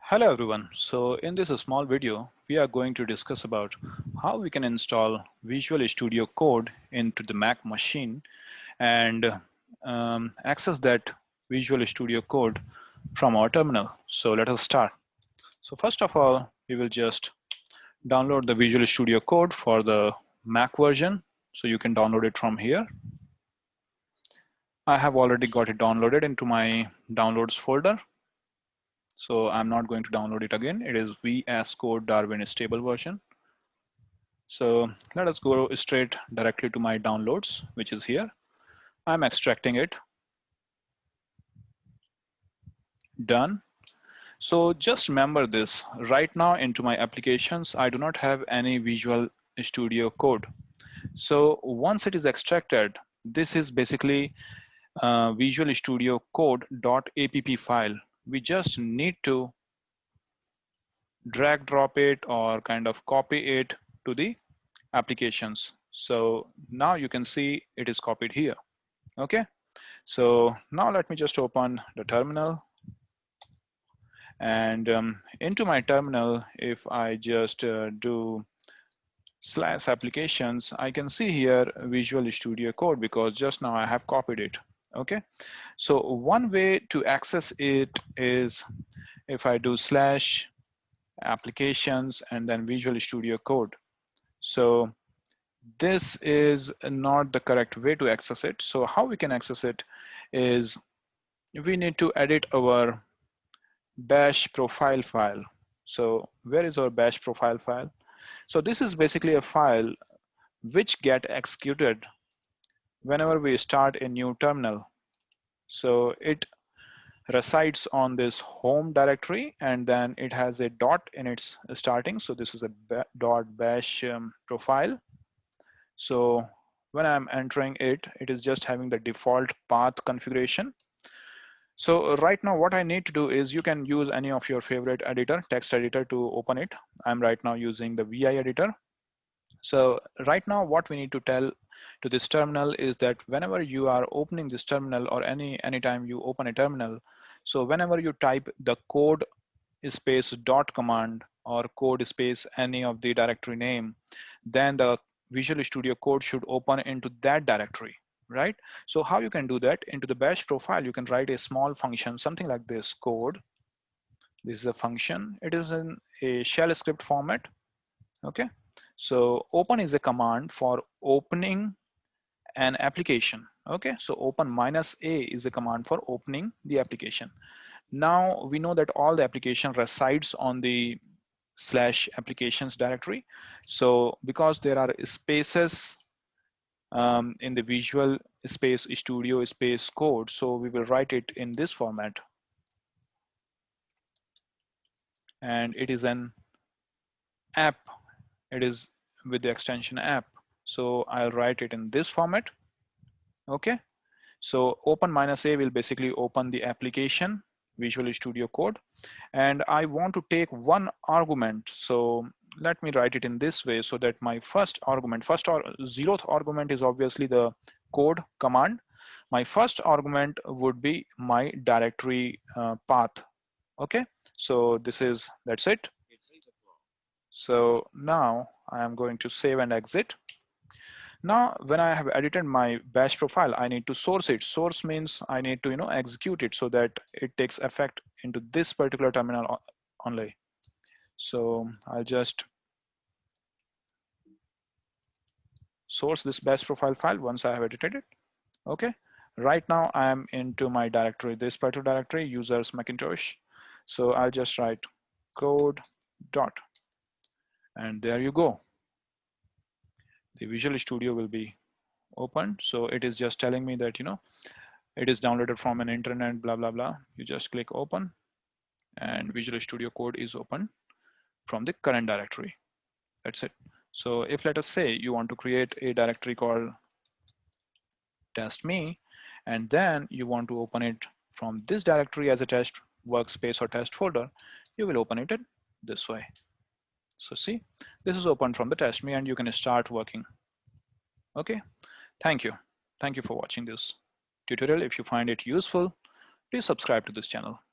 Hello everyone. So in this small video, we are going to discuss about how we can install Visual Studio Code into the Mac machine and access that Visual Studio Code from our terminal. So let us start. So first of all, we will just download the Visual Studio Code for the Mac version. So you can download it from here. I have already got it downloaded into my downloads folder. So I'm not going to download it again. It is VS Code Darwin stable version. So let us go straight directly to my downloads, which is here. I'm extracting it. Done. So just remember this, right now into my applications, I do not have any Visual Studio Code. So once it is extracted, this is basically Visual Studio Code.app file. We just need to drag drop it or kind of copy it to the applications. So now you can see it is copied here. Okay, so now let me just open the terminal, and into my terminal, if I just do / applications, I can see here Visual Studio Code because just now I have copied it. Okay, so one way to access it is if I do / applications and then Visual Studio Code. So this is not the correct way to access it. So how we can access it is we need to edit our bash profile file. So where is our bash profile file? So this is basically a file which get executed whenever we start a new terminal. So it resides on this home directory, and then it has a dot in its starting. So this is a dot bash profile. So when I'm entering it, it is just having the default path configuration. So right now what I need to do is you can use any of your favorite editor, text editor to open it. I'm right now using the VI editor. So right now what we need to tell to this terminal is that whenever you are opening this terminal or anytime you open a terminal, so whenever you type the code space dot command or code space any of the directory name, then the Visual Studio Code should open into that directory, right? So how you can do that? Into the bash profile, you can write a small function, something like this, code. This is a function. It is in a shell script format, okay? So open is a command for opening an application, okay? So open -a is a command for opening the application. Now we know that all the application resides on the / applications directory. So because there are spaces in the Visual space Studio space code, so we will write it in this format. And it is an app. It is with the extension app. So I'll write it in this format. Okay. So open -a will basically open the application, Visual Studio Code. And I want to take one argument. So let me write it in this way so that my first argument, zeroth argument is obviously the code command. My first argument would be my directory path. Okay, so that's it. So now I am going to save and exit. Now, when I have edited my bash profile, I need to source it. Source means I need to, execute it so that it takes effect into this particular terminal only. So I'll just source this bash profile file once I have edited it. Okay. Right now I am into my directory, this particular directory, users Macintosh. So I'll just write code dot, and there you go. The Visual Studio will be open. So it is just telling me that, it is downloaded from an internet, blah, blah, blah. You just click open and Visual Studio Code is open from the current directory. That's it. So if let us say you want to create a directory called test me, and then you want to open it from this directory as a test workspace or test folder, you will open it this way. So see, this is open from the test me and you can start working. Okay, thank you. Thank you for watching this tutorial. If you find it useful, please subscribe to this channel.